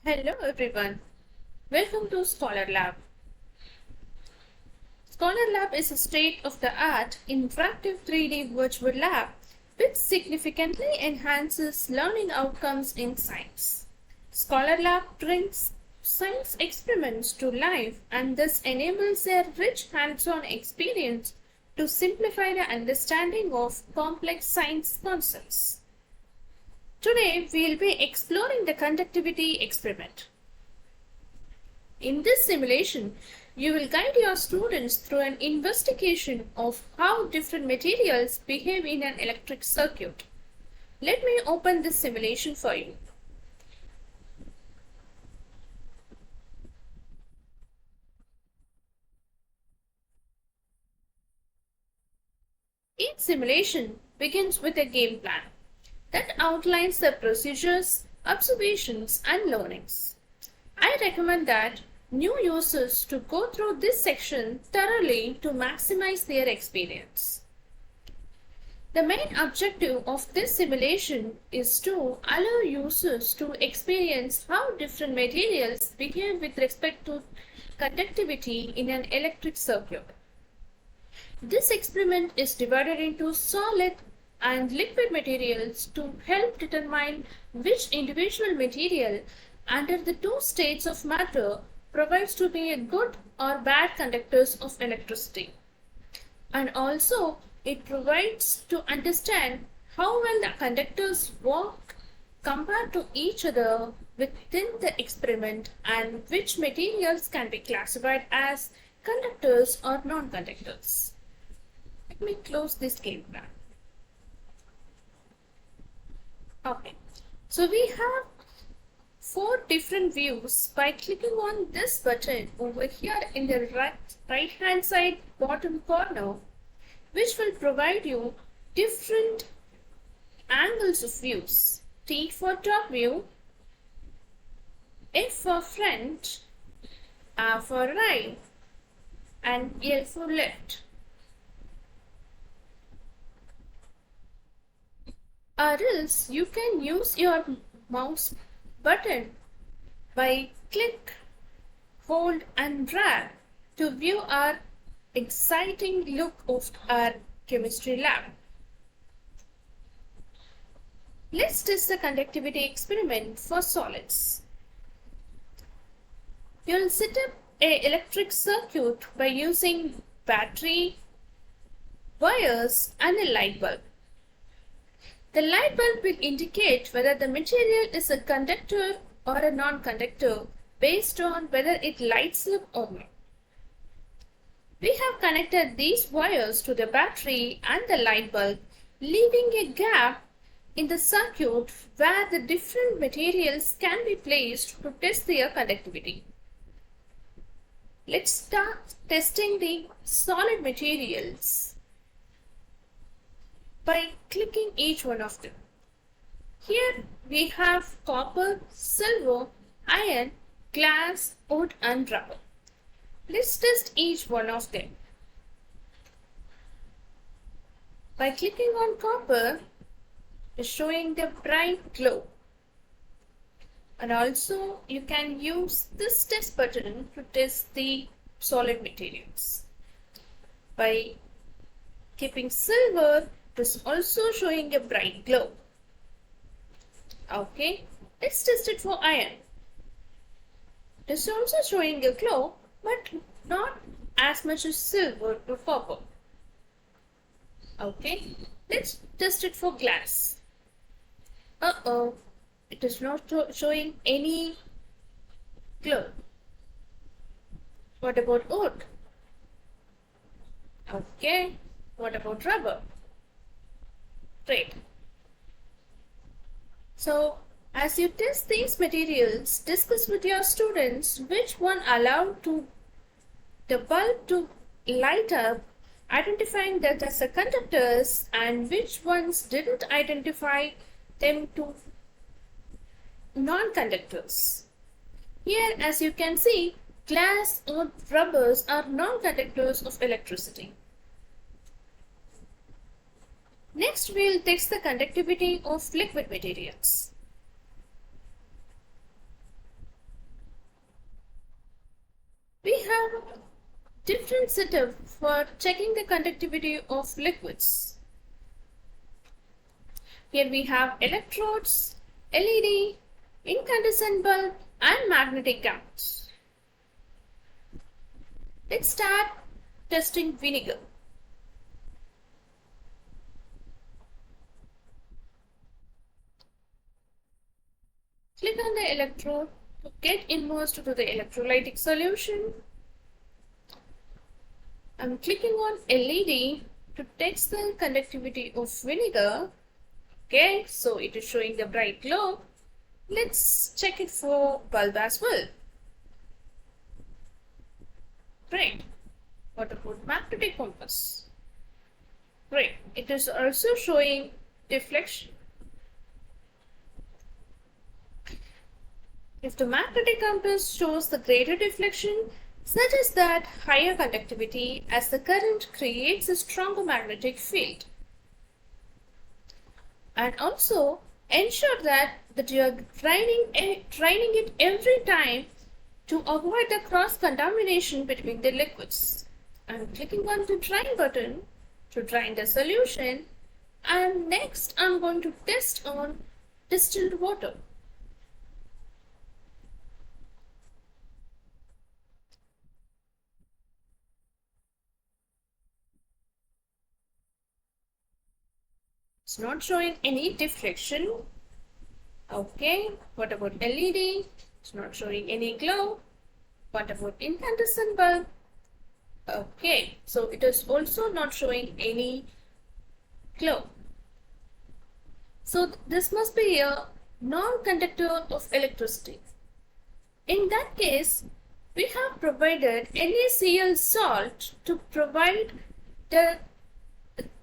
Hello everyone, welcome to Scholar Lab. Scholar Lab is a state-of-the-art interactive 3D virtual lab which significantly enhances learning outcomes in science. Scholar Lab brings science experiments to life and thus enables a rich hands-on experience to simplify the understanding of complex science concepts. Today we will be exploring the conductivity experiment. In this simulation, you will guide your students through an investigation of how different materials behave in an electric circuit. Let me open this simulation for you. Each simulation begins with a game plan that outlines the procedures, observations, and learnings. I recommend that new users to go through this section thoroughly to maximize their experience. The main objective of this simulation is to allow users to experience how different materials behave with respect to conductivity in an electric circuit. This experiment is divided into solid and liquid materials to help determine which individual material under the two states of matter provides to be a good or bad conductors of electricity. And also it provides to understand how well the conductors work compared to each other within the experiment and which materials can be classified as conductors or non-conductors. Let me close this game plan. Okay, so we have four different views. By clicking on this button over here in the right hand side bottom corner, which will provide you different angles of views. T for top view, F for front, R for right, and L for left. Or else you can use your mouse button by click, hold and drag to view our exciting look of our chemistry lab. Let's test the conductivity experiment for solids. You'll set up an electric circuit by using battery, wires and a light bulb. The light bulb will indicate whether the material is a conductor or a non-conductor based on whether it lights up or not. We have connected these wires to the battery and the light bulb, leaving a gap in the circuit where the different materials can be placed to test their conductivity. Let's start testing the solid materials by clicking each one of them. Here we have copper, silver, iron, glass, wood and rubber. Let's test each one of them. By clicking on copper, it's showing the bright glow. And also you can use this test button to test the solid materials. By keeping silver, it is also showing a bright glow. Okay, let's test it for iron. It is also showing a glow, but not as much as silver or copper. Okay, let's test it for glass. It is not showing any glow. What about wood? Okay, what about rubber? Great. So, as you test these materials, discuss with your students which one allowed the bulb to light up, identifying that as a conductors, and which ones didn't identify them to non-conductors. Here, as you can see, glass or rubbers are non-conductors of electricity. Next, we will test the conductivity of liquid materials. different setup for checking the conductivity of liquids. Here we have electrodes, LED, incandescent bulb and magnetic gamuts. Let's start testing vinegar. Click on the electrode to get immersed to the electrolytic solution. I'm clicking on LED to test the conductivity of vinegar. Okay, so it is showing the bright glow. Let's check it for bulb as well. Great. What about magnetic compass? Great. It is also showing deflection. If the magnetic compass shows the greater deflection, suggests that higher conductivity as the current creates a stronger magnetic field. And also ensure that you are draining it every time to avoid the cross contamination between the liquids. I'm clicking on the drain button to drain the solution, and next I'm going to test on distilled water. It's not showing any deflection. Okay, what about LED? It's not showing any glow. What about incandescent bulb? Okay, so it is also not showing any glow. So this must be a non-conductor of electricity. In that case, we have provided NaCl salt to provide the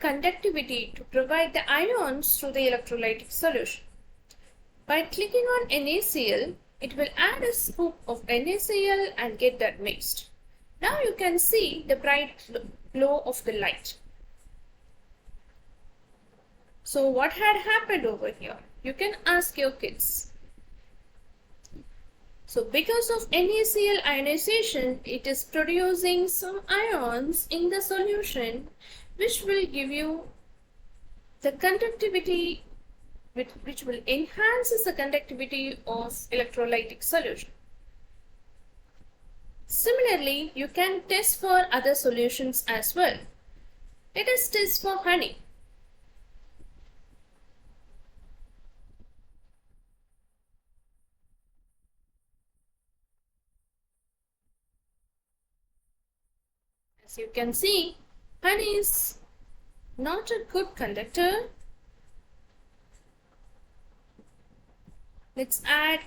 conductivity, to provide the ions to the electrolytic solution. By clicking on NaCl, it will add a scoop of NaCl and get that mixed. Now you can see the bright glow of the light. So what had happened over here? You can ask your kids. So because of NaCl ionization, it is producing some ions in the solution which will give you the conductivity, which will enhance the conductivity of electrolytic solution. Similarly, you can test for other solutions as well. Let us test for honey. As you can see, honey is not a good conductor. Let's add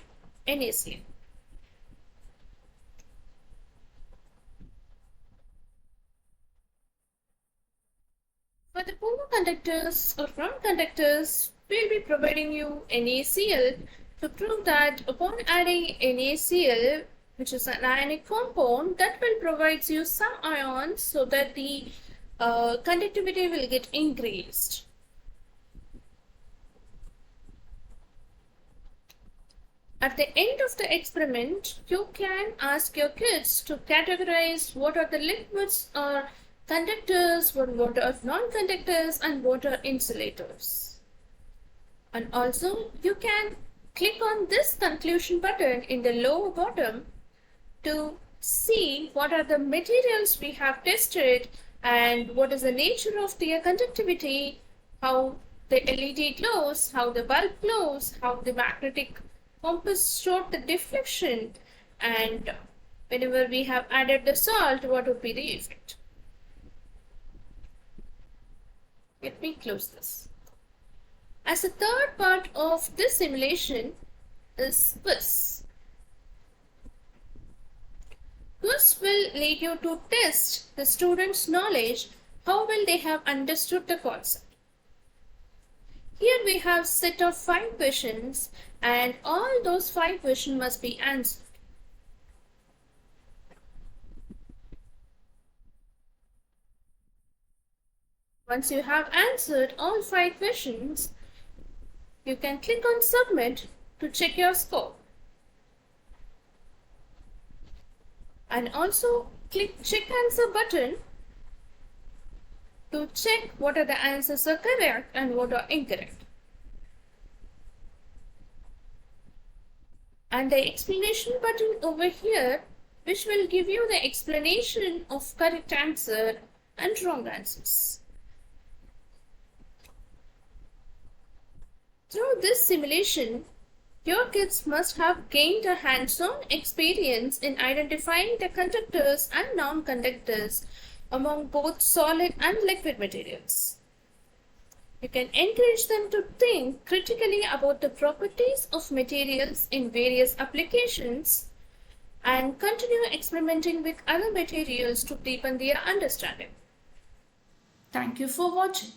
NaCl. For the polar conductors or ground conductors, we'll be providing you NaCl to prove that upon adding NaCl, which is an ionic compound, that will provide you some ions so that the conductivity will get increased. At the end of the experiment, you can ask your kids to categorize what are the liquids or conductors, what are non-conductors, and what are insulators. And also, you can click on this conclusion button in the lower bottom to see what are the materials we have tested and what is the nature of their conductivity, how the LED glows, how the bulb glows, how the magnetic compass showed the deflection, and whenever we have added the salt, what would be the effect. Let me close this. As a third part of this simulation is quiz. Quiz will lead you to test the students' knowledge, how well they have understood the concept. Here we have set of 5 questions and all those 5 questions must be answered. Once you have answered all 5 questions, you can click on Submit to check your score. And also click check answer button to check what are the answers are correct and what are incorrect. And the explanation button over here, which will give you the explanation of correct answer and wrong answers. Through this simulation, your kids must have gained a hands-on experience in identifying the conductors and non-conductors among both solid and liquid materials. You can encourage them to think critically about the properties of materials in various applications and continue experimenting with other materials to deepen their understanding. Thank you for watching.